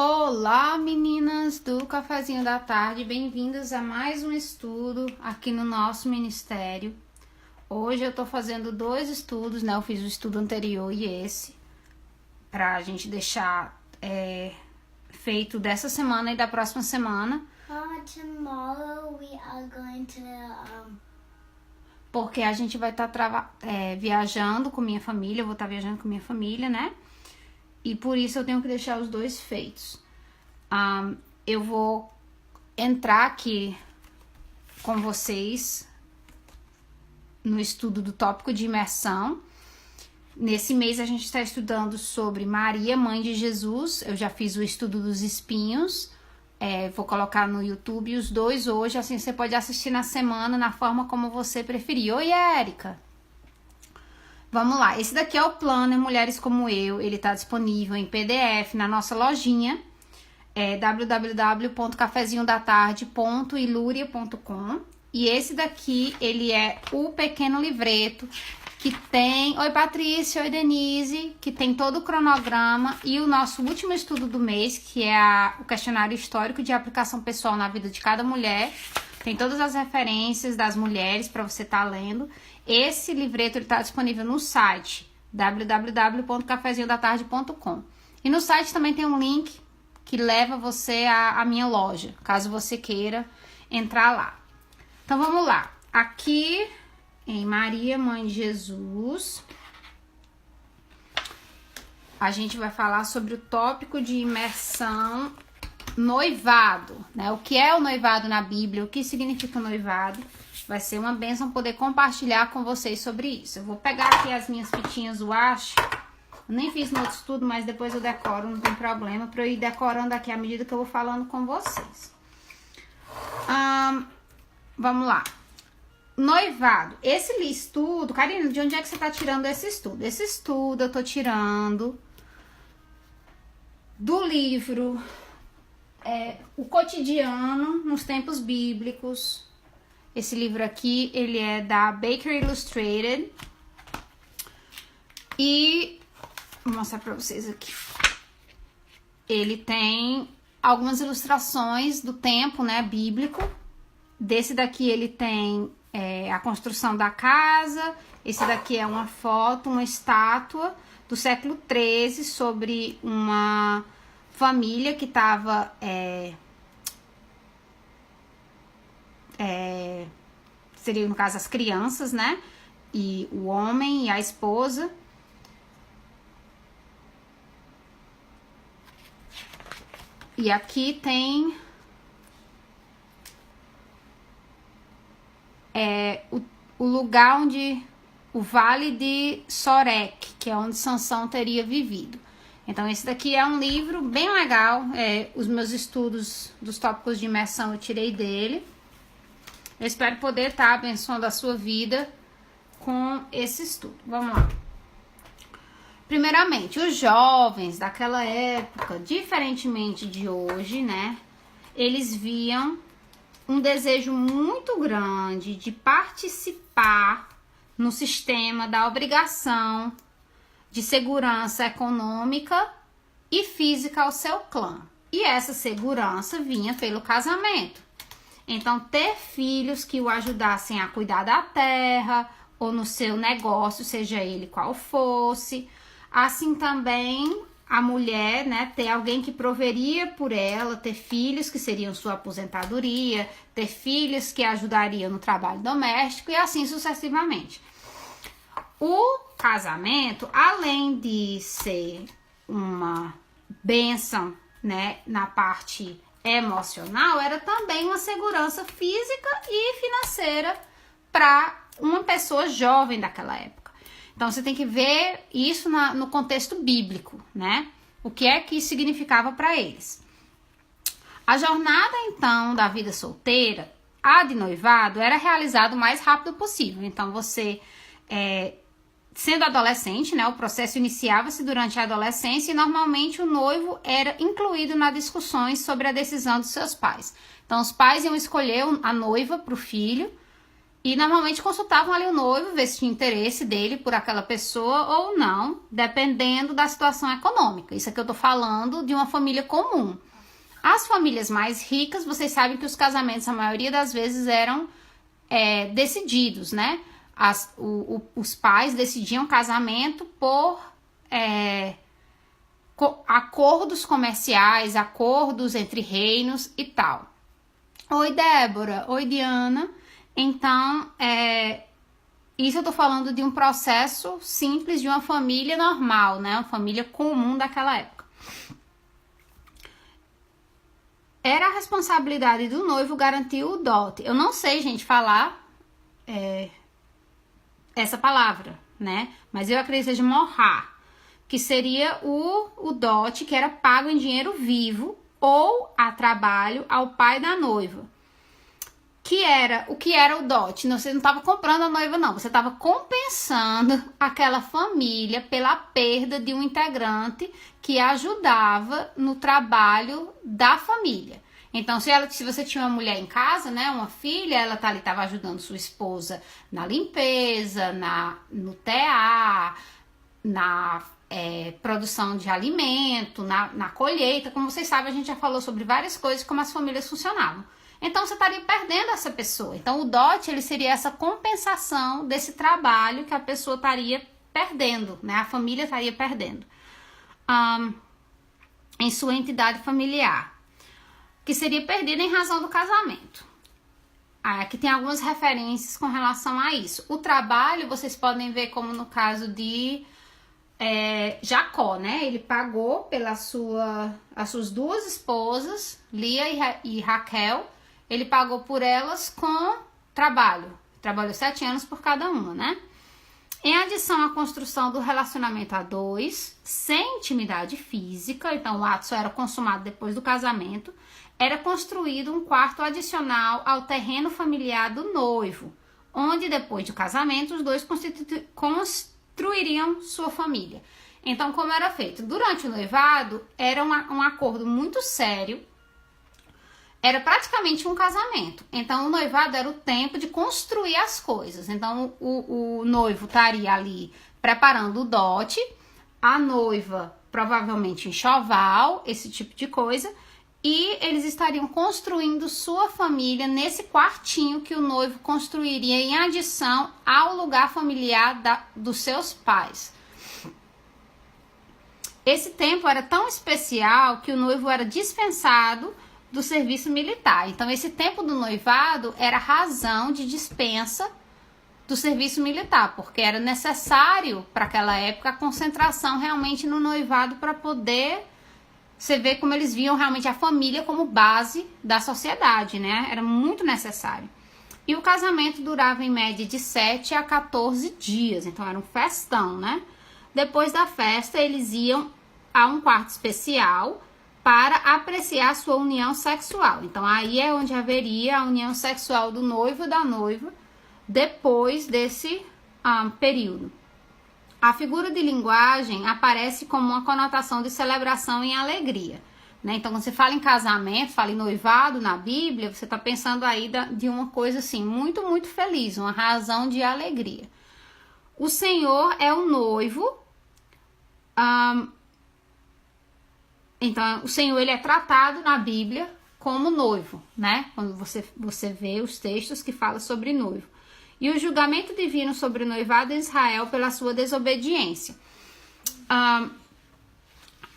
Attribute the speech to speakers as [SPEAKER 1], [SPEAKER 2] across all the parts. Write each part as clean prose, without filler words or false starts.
[SPEAKER 1] Olá, meninas do Cafezinho da Tarde, bem-vindas a mais um estudo aqui no nosso ministério. Hoje eu tô fazendo dois estudos, né? Eu fiz o estudo anterior e esse, pra gente deixar feito dessa semana e da próxima semana.
[SPEAKER 2] Tomorrow we are going to
[SPEAKER 1] Porque a gente vai estar viajando com minha família, eu vou estar viajando com minha família, né? E por isso eu tenho que deixar os dois feitos. Eu vou entrar aqui com vocês no estudo do tópico de imersão. Nesse mês a gente está estudando sobre Maria, mãe de Jesus. Eu já fiz o estudo dos espinhos. Vou colocar no YouTube os dois hoje, assim você pode assistir na semana, na forma como você preferir. Oi, Érica! Vamos lá, esse daqui é o Planner Mulheres Como Eu, ele tá disponível em PDF na nossa lojinha, www.cafezinhodatarde.iluria.com. E esse daqui, ele é o pequeno livreto que tem... Oi, Patrícia, oi, Denise, que tem todo o cronograma e o nosso último estudo do mês, que é o questionário histórico de aplicação pessoal na vida de cada mulher. Tem todas as referências das mulheres para você estar lendo. Esse livreto está disponível no site www.cafezinhodatarde.com. E no site também tem um link que leva você à minha loja, caso você queira entrar lá. Então vamos lá. Aqui em Maria, Mãe de Jesus, a gente vai falar sobre o tópico de imersão noivado, né? O que é o noivado na Bíblia, o que significa noivado. Vai ser uma bênção poder compartilhar com vocês sobre isso. Eu vou pegar aqui as minhas fitinhas washi. Eu nem fiz no outro estudo, mas depois eu decoro, não tem problema. Para eu ir decorando aqui à medida que eu vou falando com vocês. Vamos lá. Noivado. Esse estudo... Karina, de onde é que você tá tirando esse estudo? Esse estudo eu tô tirando do livro O Cotidiano nos Tempos Bíblicos. Esse livro aqui, ele é da Baker Illustrated. E vou mostrar pra vocês aqui. Ele tem algumas ilustrações do tempo, né, bíblico. Desse daqui ele tem a construção da casa. Esse daqui é uma foto, uma estátua do século XIII sobre uma família que estava... seria, no caso, as crianças, né? E o homem e a esposa. E aqui tem o lugar onde... O Vale de Sorek, que é onde Sansão teria vivido. Então, esse daqui é um livro bem legal. Os meus estudos dos tópicos de imersão eu tirei dele. Eu espero poder estar abençoando a sua vida com esse estudo. Vamos lá. Primeiramente, os jovens daquela época, diferentemente de hoje, né? Eles viam um desejo muito grande de participar no sistema da obrigação de segurança econômica e física ao seu clã. E essa segurança vinha pelo casamento. Então, ter filhos que o ajudassem a cuidar da terra ou no seu negócio, seja ele qual fosse. Assim também a mulher, né, ter alguém que proveria por ela, ter filhos que seriam sua aposentadoria, ter filhos que ajudariam no trabalho doméstico e assim sucessivamente. O casamento, além de ser uma bênção, né, na parte emocional, era também uma segurança física e financeira para uma pessoa jovem daquela época. Então, você tem que ver isso no contexto bíblico, né? O que é que significava para eles. A jornada, então, da vida solteira, a de noivado, era realizada o mais rápido possível. Então, você, sendo adolescente, né? O processo iniciava-se durante a adolescência e, normalmente, o noivo era incluído nas discussões sobre a decisão dos seus pais. Então, os pais iam escolher a noiva para o filho E normalmente consultavam ali o noivo, ver se tinha interesse dele por aquela pessoa ou não, dependendo da situação econômica. Isso aqui eu tô falando de uma família comum. As famílias mais ricas, vocês sabem que os casamentos, a maioria das vezes, eram decididos, né? Os pais decidiam casamento por acordos comerciais, acordos entre reinos e tal. Oi, Débora. Oi, Diana. Então, isso eu tô falando de um processo simples de uma família normal, né? Uma família comum daquela época. Era a responsabilidade do noivo garantir o dote. Eu não sei, gente, falar essa palavra, né? Mas eu acredito que seja mohar, que seria o dote que era pago em dinheiro vivo ou a trabalho ao pai da noiva. O que era o dote? Você não estava comprando a noiva, não. Você estava compensando aquela família pela perda de um integrante que ajudava no trabalho da família. Então, se você tinha uma mulher em casa, né, uma filha, ela estava ajudando sua esposa na limpeza, no tear, na produção de alimento, na colheita. Como vocês sabem, a gente já falou sobre várias coisas, como as famílias funcionavam. Então, você estaria perdendo essa pessoa. Então, o dote, ele seria essa compensação desse trabalho que a pessoa estaria perdendo, né? A família estaria perdendo em sua entidade familiar, que seria perdida em razão do casamento. Aqui tem algumas referências com relação a isso. O trabalho, vocês podem ver como no caso de Jacó, né? Ele pagou as suas duas esposas, Lia e Raquel. Ele pagou por elas com trabalho. Trabalhou 7 anos por cada uma, né? Em adição à construção do relacionamento a dois, sem intimidade física, então o ato só era consumado depois do casamento, era construído um quarto adicional ao terreno familiar do noivo, onde depois do casamento os dois construiriam sua família. Então, como era feito? Durante o noivado, era um acordo muito sério. Era praticamente um casamento. Então, o noivado era o tempo de construir as coisas. Então, o noivo estaria ali preparando o dote, a noiva provavelmente enxoval, esse tipo de coisa, e eles estariam construindo sua família nesse quartinho que o noivo construiria em adição ao lugar familiar dos seus pais. Esse tempo era tão especial que o noivo era dispensado do serviço militar. Então, esse tempo do noivado era razão de dispensa do serviço militar, porque era necessário para aquela época a concentração realmente no noivado para poder você ver como eles viam realmente a família como base da sociedade, né? Era muito necessário. E o casamento durava em média de 7 a 14 dias, então era um festão, né? Depois da festa, eles iam a um quarto especial para apreciar sua união sexual. Então, aí é onde haveria a união sexual do noivo e da noiva depois desse período. A figura de linguagem aparece como uma conotação de celebração e alegria, né? Então, quando você fala em casamento, fala em noivado na Bíblia, você está pensando aí de uma coisa assim, muito, muito feliz, uma razão de alegria. O Senhor é o noivo. Então, o Senhor, ele é tratado na Bíblia como noivo, né? Quando você vê os textos que falam sobre noivo. E o julgamento divino sobre o noivado de Israel pela sua desobediência.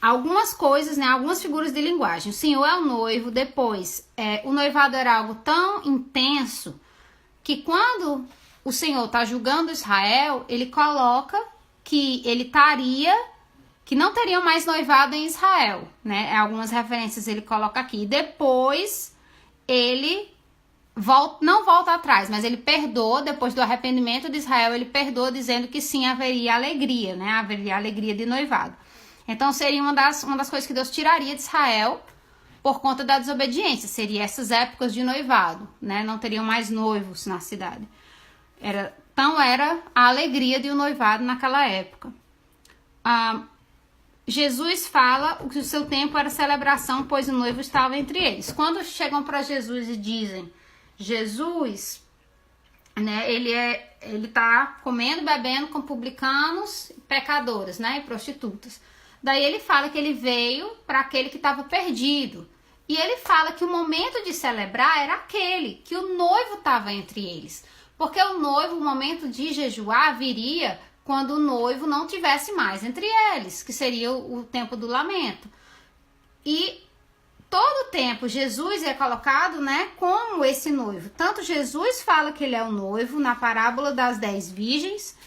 [SPEAKER 1] Algumas coisas, né? Algumas figuras de linguagem. O Senhor é o noivo. Depois, o noivado era algo tão intenso que quando o Senhor está julgando Israel, ele coloca que ele estaria... que não teriam mais noivado em Israel, né? Algumas referências ele coloca aqui. E depois, ele não volta atrás, mas ele perdoa, depois do arrependimento de Israel, ele perdoa dizendo que sim, haveria alegria, né? Haveria alegria de noivado. Então, seria uma das coisas que Deus tiraria de Israel por conta da desobediência. Seria essas épocas de noivado, né? Não teriam mais noivos na cidade. Então, era a alegria de um noivado naquela época. Jesus fala que o seu tempo era celebração, pois o noivo estava entre eles. Quando chegam para Jesus e dizem, Jesus, né? Ele tá comendo, bebendo com publicanos, pecadores, né? E prostitutas. Daí ele fala que ele veio para aquele que estava perdido. E ele fala que o momento de celebrar era aquele, que o noivo estava entre eles. Porque o noivo, o momento de jejuar, viria quando o noivo não tivesse mais entre eles, que seria o tempo do lamento. E todo o tempo Jesus é colocado, né, como esse noivo. Tanto Jesus fala que ele é o noivo na parábola das 10 virgens,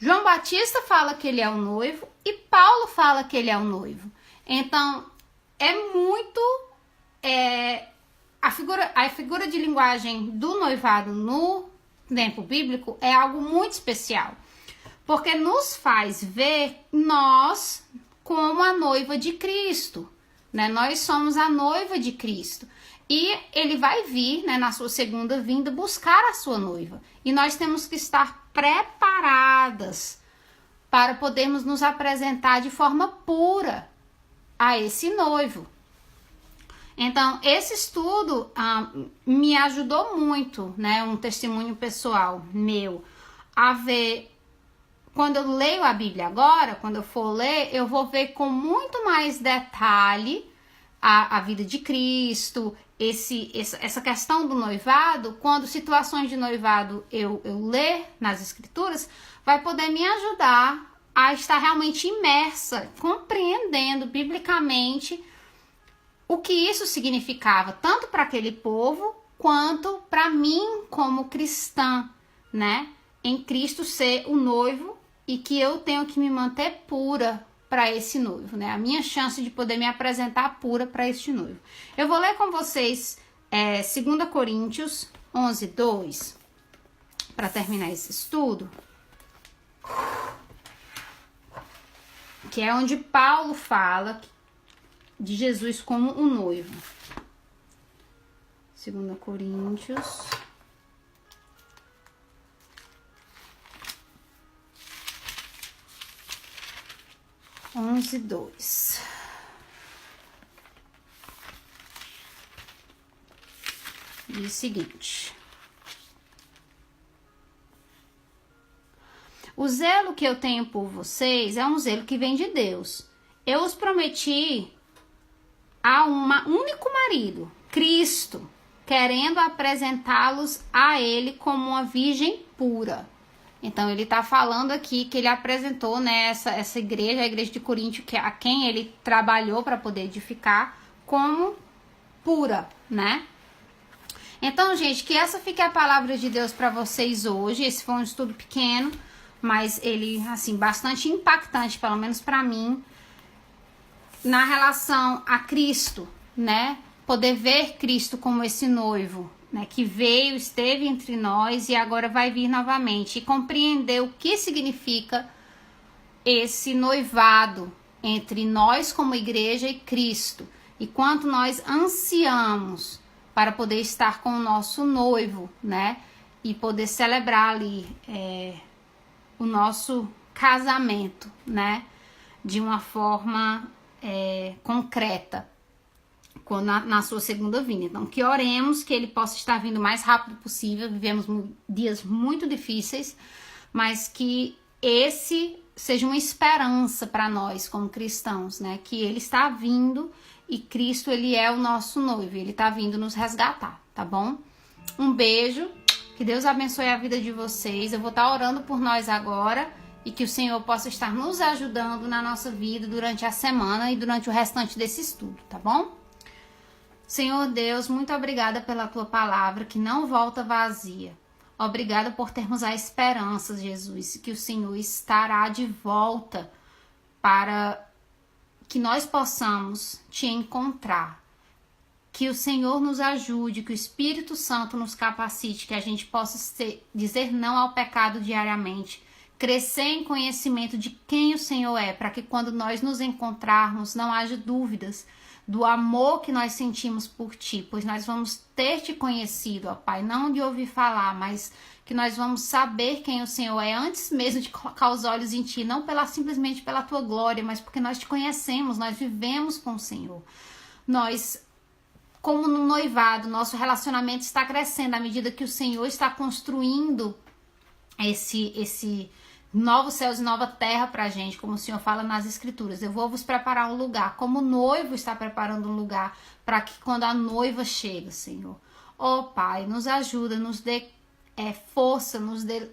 [SPEAKER 1] João Batista fala que ele é o noivo e Paulo fala que ele é o noivo. Então, é muito... a figura de linguagem do noivado no tempo bíblico é algo muito especial, porque nos faz ver nós como a noiva de Cristo, né? Nós somos a noiva de Cristo e ele vai vir, né, na sua segunda vinda buscar a sua noiva, e nós temos que estar preparadas para podermos nos apresentar de forma pura a esse noivo. Então, esse estudo me ajudou muito, né? Um testemunho pessoal meu, a ver, quando eu leio a Bíblia agora, quando eu for ler, eu vou ver com muito mais detalhe a vida de Cristo, essa questão do noivado. Quando situações de noivado eu ler nas Escrituras, vai poder me ajudar a estar realmente imersa, compreendendo biblicamente o que isso significava, tanto para aquele povo, quanto para mim como cristã, né? Em Cristo ser o noivo e que eu tenho que me manter pura para esse noivo, né? A minha chance de poder me apresentar pura para este noivo. Eu vou ler com vocês 2 Coríntios 11:2, para terminar esse estudo, que é onde Paulo fala de Jesus como um noivo. 2 Coríntios 11:2. Diz o seguinte: o zelo que eu tenho por vocês é um zelo que vem de Deus. Eu os prometi a um único marido, Cristo, querendo apresentá-los a ele como uma virgem pura. Então ele está falando aqui que ele apresentou, né, essa igreja, a igreja de Coríntio, a quem ele trabalhou para poder edificar, como pura, né? Então, gente, que essa fique a palavra de Deus para vocês hoje. Esse foi um estudo pequeno, mas ele, assim, bastante impactante, pelo menos para mim, na relação a Cristo, né? Poder ver Cristo como esse noivo, né? Que veio, esteve entre nós e agora vai vir novamente. E compreender o que significa esse noivado entre nós como igreja e Cristo. E quanto nós ansiamos para poder estar com o nosso noivo, né? E poder celebrar ali o nosso casamento, né? De uma forma concreta, na sua segunda vinda. Então, que oremos que ele possa estar vindo o mais rápido possível. Vivemos dias muito difíceis, mas que esse seja uma esperança para nós como cristãos, né? Que ele está vindo e Cristo, ele é o nosso noivo, ele está vindo nos resgatar, tá bom? Um beijo, que Deus abençoe a vida de vocês. Eu vou estar orando por nós agora e que o Senhor possa estar nos ajudando na nossa vida durante a semana e durante o restante desse estudo, tá bom? Senhor Deus, muito obrigada pela tua palavra que não volta vazia. Obrigada por termos a esperança, Jesus, que o Senhor estará de volta para que nós possamos te encontrar. Que o Senhor nos ajude, que o Espírito Santo nos capacite, que a gente possa dizer não ao pecado diariamente, crescer em conhecimento de quem o Senhor é, para que quando nós nos encontrarmos não haja dúvidas do amor que nós sentimos por ti, pois nós vamos ter te conhecido, ó Pai, não de ouvir falar, mas que nós vamos saber quem o Senhor é antes mesmo de colocar os olhos em ti, não simplesmente pela tua glória, mas porque nós te conhecemos, nós vivemos com o Senhor. Nós como no noivado, nosso relacionamento está crescendo à medida que o Senhor está construindo esse novos céus e nova terra pra gente, como o Senhor fala nas Escrituras. Eu vou vos preparar um lugar, como o noivo está preparando um lugar para que quando a noiva chega, Senhor. Ó Pai, nos ajuda, nos dê força, nos dê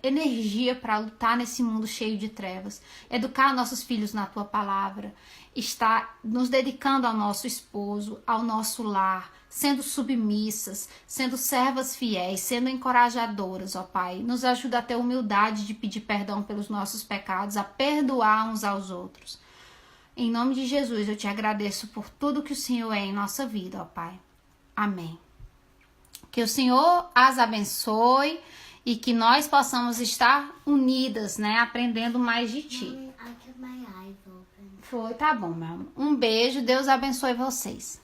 [SPEAKER 1] energia para lutar nesse mundo cheio de trevas, educar nossos filhos na Tua palavra, estar nos dedicando ao nosso esposo, ao nosso lar, sendo submissas, sendo servas fiéis, sendo encorajadoras, ó Pai. Nos ajuda a ter humildade de pedir perdão pelos nossos pecados, a perdoar uns aos outros. Em nome de Jesus, eu te agradeço por tudo que o Senhor é em nossa vida, ó Pai. Amém. Que o Senhor as abençoe e que nós possamos estar unidas, né? Aprendendo mais de Ti.
[SPEAKER 2] I kept my eyes open.
[SPEAKER 1] Foi, tá bom, meu amor. Um beijo, Deus abençoe vocês.